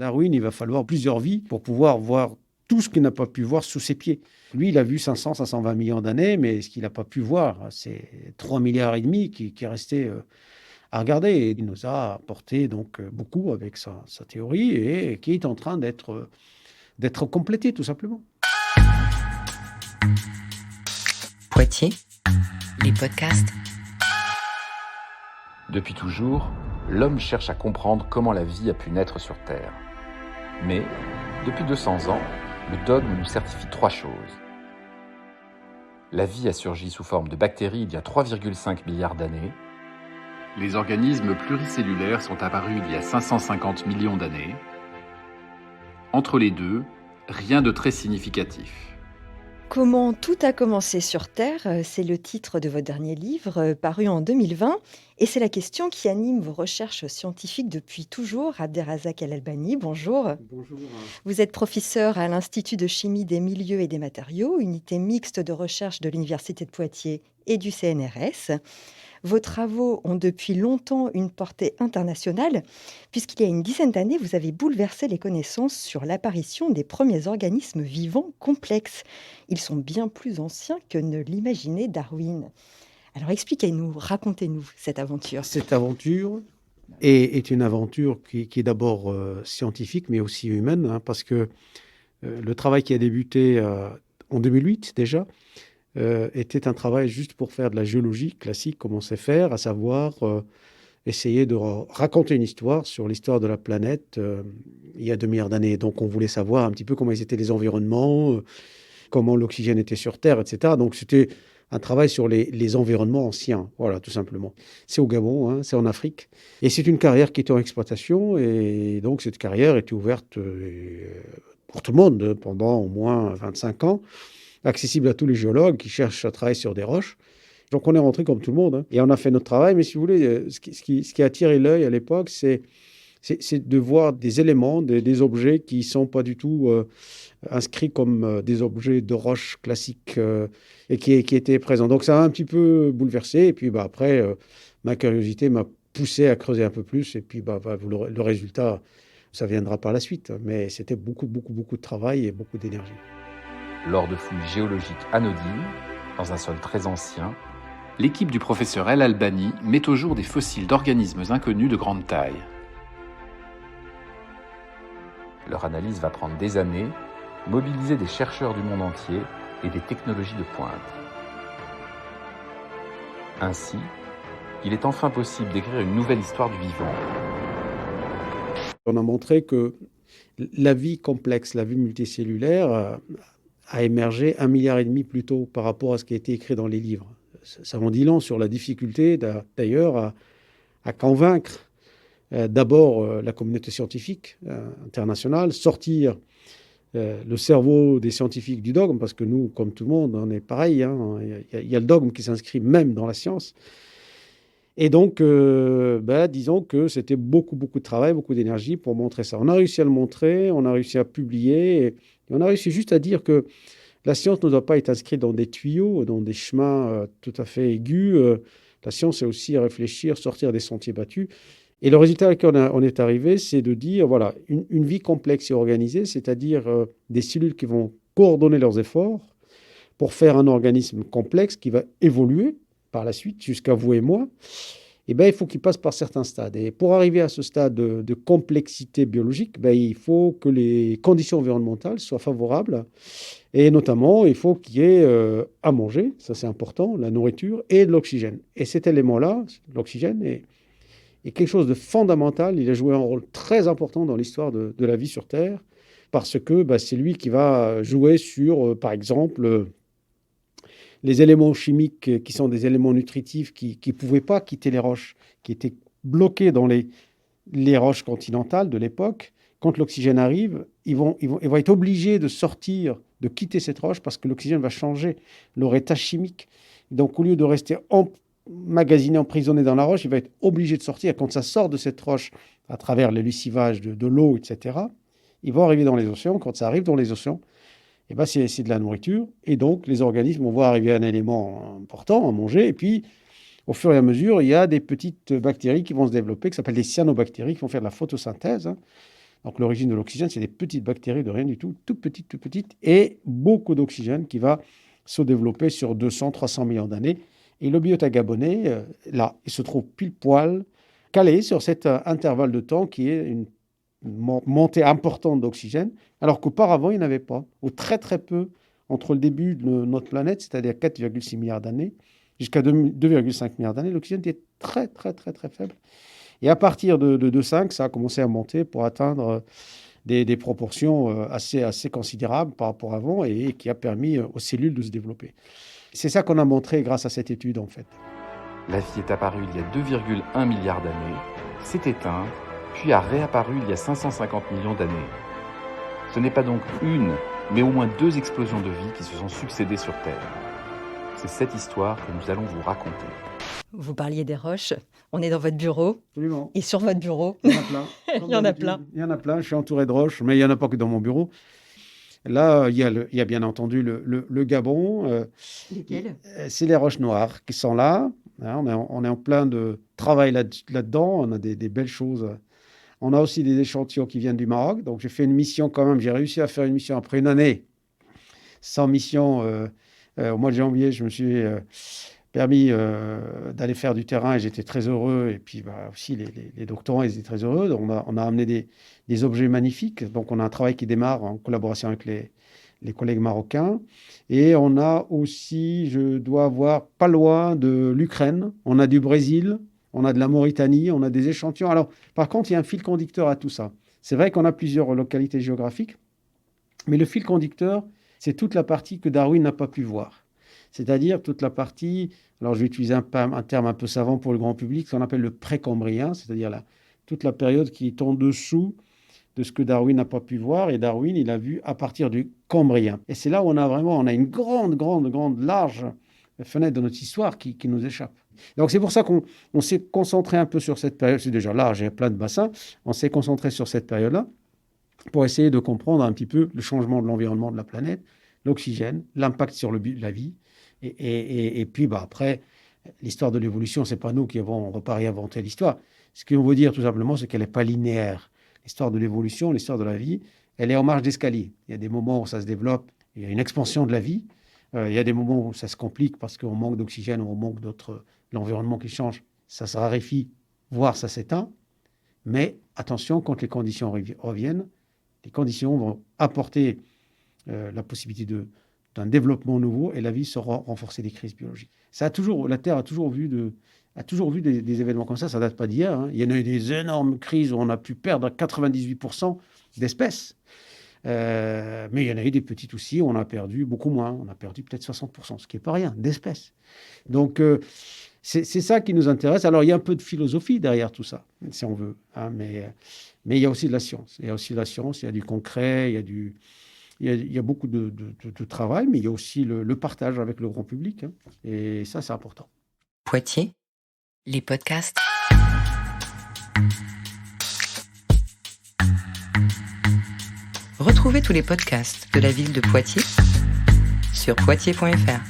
Darwin, il va falloir plusieurs vies pour pouvoir voir tout ce qu'il n'a pas pu voir sous ses pieds. Lui, il a vu 500, 520 millions d'années, mais ce qu'il n'a pas pu voir, c'est 3 milliards et demi qui est resté à regarder. Et il nous a apporté donc beaucoup avec sa théorie et qui est en train d'être complété, tout simplement. Poitiers, les podcasts. Depuis toujours, l'homme cherche à comprendre comment la vie a pu naître sur Terre. Mais, depuis 200 ans, le dogme nous certifie 3 choses. La vie a surgi sous forme de bactéries il y a 3,5 milliards d'années. Les organismes pluricellulaires sont apparus il y a 550 millions d'années. Entre les deux, rien de très significatif. Comment tout a commencé sur Terre, c'est le titre de votre dernier livre, paru en 2020. Et c'est la question qui anime vos recherches scientifiques depuis toujours. Abderrazak El-Albani, bonjour. Bonjour. Vous êtes professeur à l'Institut de chimie des milieux et des matériaux, unité mixte de recherche de l'Université de Poitiers et du CNRS. Vos travaux ont depuis longtemps une portée internationale, puisqu'il y a une dizaine d'années, vous avez bouleversé les connaissances sur l'apparition des premiers organismes vivants complexes. Ils sont bien plus anciens que ne l'imaginait Darwin. Alors expliquez-nous, racontez-nous cette aventure. Cette aventure est une aventure qui est d'abord scientifique, mais aussi humaine, hein, parce que le travail qui a débuté en 2008 déjà, était un travail juste pour faire de la géologie classique, comme on sait faire, à savoir essayer de raconter une histoire sur l'histoire de la planète il y a 2 milliards d'années. Donc on voulait savoir un petit peu comment étaient les environnements, comment l'oxygène était sur Terre, etc. Donc c'était un travail sur les environnements anciens, voilà, tout simplement. C'est au Gabon, hein, c'est en Afrique. Et c'est une carrière qui était en exploitation, et donc cette carrière était ouverte pour tout le monde pendant au moins 25 ans. Accessible à tous les géologues qui cherchent à travailler sur des roches. Donc on est rentré comme tout le monde, hein, et on a fait notre travail. Mais si vous voulez, ce qui a attiré l'œil à l'époque, c'est de voir des éléments, des objets qui ne sont pas du tout inscrits comme des objets de roches classiques et qui étaient présents. Donc ça a un petit peu bouleversé. Et puis après, ma curiosité m'a poussé à creuser un peu plus. Et puis le résultat, ça viendra par la suite. Mais c'était beaucoup, beaucoup, beaucoup de travail et beaucoup d'énergie. Lors de fouilles géologiques anodines, dans un sol très ancien, l'équipe du professeur El-Albani met au jour des fossiles d'organismes inconnus de grande taille. Leur analyse va prendre des années, mobiliser des chercheurs du monde entier et des technologies de pointe. Ainsi, il est enfin possible d'écrire une nouvelle histoire du vivant. On a montré que la vie complexe, la vie multicellulaire, a émergé 1,5 milliard plus tôt par rapport à ce qui a été écrit dans les livres. Ça en dit long sur la difficulté, d'ailleurs, à convaincre d'abord la communauté scientifique internationale, sortir le cerveau des scientifiques du dogme, parce que nous, comme tout le monde, on est pareil. Hein, il y a le dogme qui s'inscrit même dans la science. Et donc, disons que c'était beaucoup, beaucoup de travail, beaucoup d'énergie pour montrer ça. On a réussi à le montrer, on a réussi à publier, et on a réussi juste à dire que la science ne doit pas être inscrite dans des tuyaux, dans des chemins tout à fait aigus. La science, c'est aussi réfléchir, sortir des sentiers battus. Et le résultat auquel on est arrivé, c'est de dire, voilà, une vie complexe et organisée, c'est-à-dire des cellules qui vont coordonner leurs efforts pour faire un organisme complexe qui va évoluer par la suite, jusqu'à vous et moi. Il faut qu'il passe par certains stades. Et pour arriver à ce stade de complexité biologique, il faut que les conditions environnementales soient favorables. Et notamment, il faut qu'il y ait à manger, ça c'est important, la nourriture et de l'oxygène. Et cet élément-là, l'oxygène, est quelque chose de fondamental. Il a joué un rôle très important dans l'histoire de la vie sur Terre, parce que c'est lui qui va jouer sur, par exemple, les éléments chimiques qui sont des éléments nutritifs qui ne pouvaient pas quitter les roches, qui étaient bloqués dans les roches continentales de l'époque. Quand l'oxygène arrive, ils vont être obligés de sortir, de quitter cette roche, parce que l'oxygène va changer leur état chimique. Donc, au lieu de rester emmagasiné, emprisonné dans la roche, il va être obligé de sortir. Quand ça sort de cette roche, à travers l'élucivage de l'eau, etc., ils vont arriver dans les océans. Quand ça arrive dans les océans, c'est de la nourriture. Et donc, les organismes vont voir arriver un élément important à manger. Et puis, au fur et à mesure, il y a des petites bactéries qui vont se développer, qui s'appellent des cyanobactéries, qui vont faire de la photosynthèse. Donc l'origine de l'oxygène, c'est des petites bactéries de rien du tout, toutes petites, et beaucoup d'oxygène qui va se développer sur 200-300 millions d'années. Et le biota gabonais, là, il se trouve pile poil calé sur cet intervalle de temps qui est une montée importante d'oxygène, alors qu'auparavant, il n'y en avait pas, ou très très peu, entre le début de notre planète, c'est-à-dire 4,6 milliards d'années, jusqu'à 2,5 milliards d'années, l'oxygène était très faible. Et à partir de 2,5, ça a commencé à monter pour atteindre des proportions assez considérables par rapport à avant et qui a permis aux cellules de se développer. C'est ça qu'on a montré grâce à cette étude, en fait. La vie est apparue il y a 2,1 milliards d'années, s'est éteinte, puis a réapparu il y a 550 millions d'années. Ce n'est pas donc une, mais au moins 2 explosions de vie qui se sont succédées sur Terre. C'est cette histoire que nous allons vous raconter. Vous parliez des roches. On est dans votre bureau. Absolument. Et sur votre bureau, Il y en a plein. il y en a plein. Il y en a plein. Je suis entouré de roches, mais il n'y en a pas que dans mon bureau. Là, il y a bien entendu le Gabon. Lesquels ? C'est les roches noires qui sont là. On est en plein de travail là-dedans. On a des belles choses. On a aussi des échantillons qui viennent du Maroc. Donc, j'ai fait une mission quand même. J'ai réussi à faire une mission après une année sans mission. Au mois de janvier, je me suis permis d'aller faire du terrain et j'étais très heureux. Et puis aussi, les doctorants, ils étaient très heureux. Donc, on a amené des objets magnifiques. Donc, on a un travail qui démarre en collaboration avec les collègues marocains. Et on a aussi, je dois avoir pas loin de l'Ukraine. On a du Brésil, on a de la Mauritanie, on a des échantillons. Alors, par contre, il y a un fil conducteur à tout ça. C'est vrai qu'on a plusieurs localités géographiques, mais le fil conducteur, c'est toute la partie que Darwin n'a pas pu voir. C'est-à-dire toute la partie, alors je vais utiliser un terme un peu savant pour le grand public, ce qu'on appelle le précambrien, c'est-à-dire toute la période qui est en dessous de ce que Darwin n'a pas pu voir. Et Darwin, il a vu à partir du Cambrien. Et c'est là où on a une grande, large fenêtre de notre histoire qui nous échappe. Donc c'est pour ça qu'on s'est concentré un peu sur cette période. C'est déjà large, il y a plein de bassins. On s'est concentré sur cette période-là pour essayer de comprendre un petit peu le changement de l'environnement de la planète, l'oxygène, l'impact sur la vie. Et puis après, l'histoire de l'évolution, ce n'est pas nous qui on ne va pas réinventer l'histoire. Ce qu'on veut dire tout simplement, c'est qu'elle n'est pas linéaire. L'histoire de l'évolution, l'histoire de la vie, elle est en marche d'escalier. Il y a des moments où ça se développe, il y a une expansion de la vie. Il y a des moments où ça se complique parce qu'on manque d'oxygène ou on manque l'environnement qui change. Ça se raréfie, voire ça s'éteint. Mais attention, quand les conditions reviennent, les conditions vont apporter la possibilité d'un développement nouveau et la vie saura renforcer les crises biologiques. La Terre a toujours vu des événements comme ça. Ça ne date pas d'hier. Hein. Il y en a eu des énormes crises où on a pu perdre 98% d'espèces. Mais il y en a eu des petites aussi où on a perdu beaucoup moins. On a perdu peut-être 60%, ce qui n'est pas rien, d'espèces. Donc, c'est ça qui nous intéresse. Alors, il y a un peu de philosophie derrière tout ça, si on veut. Hein, mais il y a aussi de la science. Il y a du concret, il y a beaucoup de travail, mais il y a aussi le partage avec le grand public. Hein, et ça, c'est important. Poitiers, les podcasts. Retrouvez tous les podcasts de la ville de Poitiers sur poitiers.fr.